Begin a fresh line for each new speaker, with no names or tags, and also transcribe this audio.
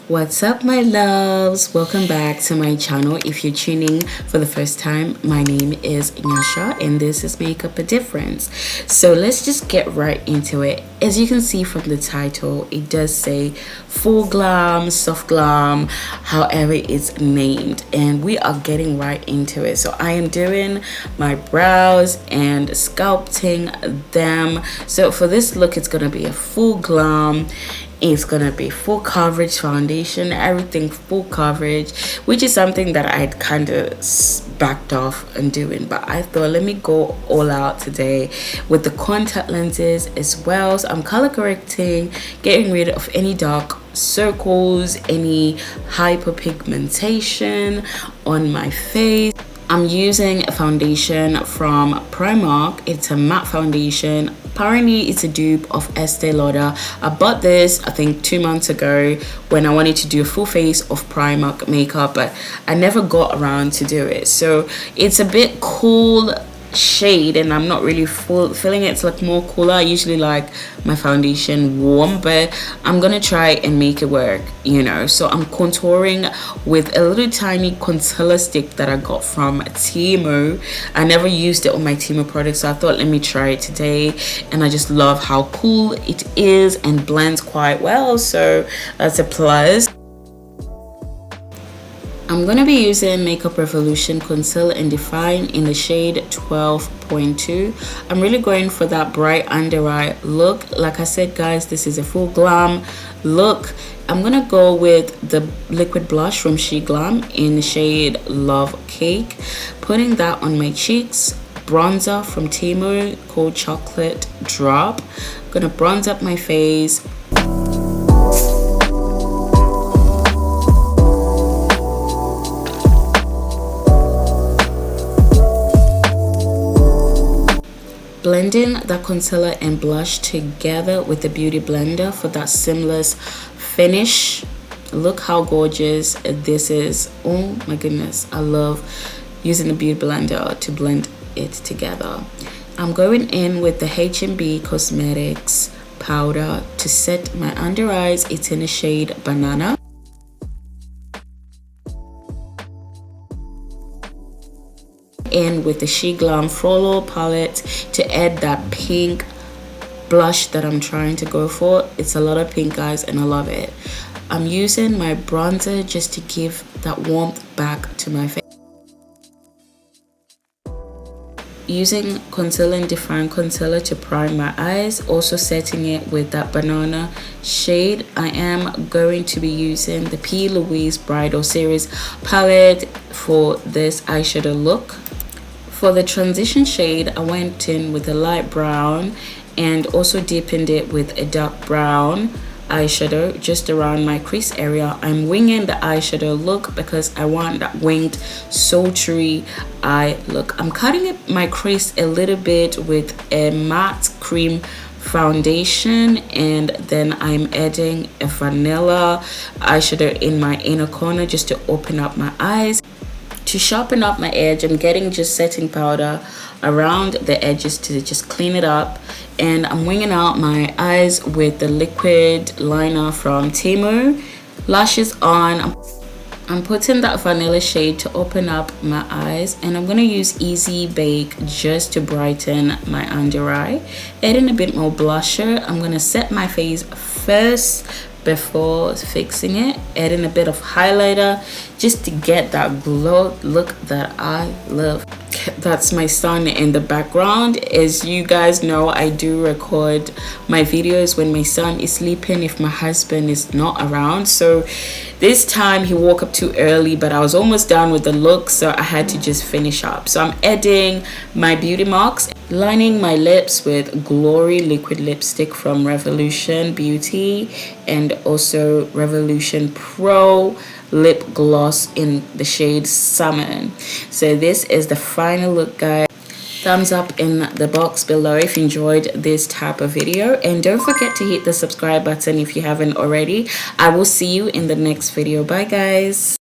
What's up, my loves? Welcome back to my channel. If you're tuning for the first time, my name is Nyasha and this is Makeup a Difference. So let's just get right into it. As you can see from the title, it does say full glam, soft glam, however it's named, and we are getting right into it. So I am doing my brows and sculpting them. So for this look, it's gonna be a full glam. It's gonna be full coverage foundation, everything full coverage, which is something that I'd kind of backed off on doing, but I thought let me go all out today with the contact lenses as well. So I'm color correcting, getting rid of any dark circles, any hyperpigmentation on my face. I'm using a foundation from Primark. It's a matte foundation. Apparently it's a dupe of Estee Lauder. I bought this I think 2 months ago when I wanted to do a full face of Primark makeup, but I never got around to do it. So it's a bit cool shade and I'm not really feeling it's like more cooler. I usually like my foundation warm, but I'm gonna try and make it work, you know. So I'm contouring with a little tiny concealer stick that I got from Temu. I never used it on my Temu products, so I thought let me try it today, and I just love how cool it is and blends quite well, so that's a plus. I'm going to be using Makeup Revolution Conceal and Define in the shade 12.2. I'm really going for that bright under eye look. Like I said, guys, this is a full glam look. I'm going to go with the liquid blush from She Glam in the shade Love Cake. Putting that on my cheeks. Bronzer from Temu called Chocolate Drop. I'm going to bronze up my face. Blending that concealer and blush together with the beauty blender for that seamless finish. Look how gorgeous this is. Oh my goodness, I love using the beauty blender to blend it together. I'm going in with the H&B Cosmetics powder to set my under eyes. It's in the shade Banana. In with the She Glam Frollo palette to add that pink blush that I'm trying to go for. It's a lot of pink, guys, and I love it. I'm using my bronzer just to give that warmth back to my face. Using Conceal and Define concealer to prime my eyes, also setting it with that Banana shade. I am going to be using the P. Louise Bridal Series palette for this eyeshadow look. For the transition shade, I went in with a light brown and also deepened it with a dark brown eyeshadow just around my crease area. I'm winging the eyeshadow look because I want that winged sultry eye look. I'm cutting my crease a little bit with a matte cream foundation, and then I'm adding a vanilla eyeshadow in my inner corner just to open up my eyes. To sharpen up my edge, I'm getting just setting powder around the edges to just clean it up, and I'm winging out my eyes with the liquid liner from Temu. Lashes on, I'm putting that vanilla shade to open up my eyes, and I'm gonna use Easy Bake just to brighten my under eye. Adding a bit more blusher, I'm gonna set my face first before fixing it, adding a bit of highlighter just to get that glow look that I love. That's my son in the background. As you guys know, I do record my videos when my son is sleeping if my husband is not around. So this time he woke up too early, but I was almost done with the look, so I had to just finish up. So I'm adding my beauty marks, lining my lips with Glory liquid lipstick from Revolution Beauty and also Revolution Pro lip gloss in the shade Salmon. So this is the final look, guys. Thumbs up in the box below if you enjoyed this type of video, and don't forget to hit the subscribe button if you haven't already. I will see you in the next video. Bye guys.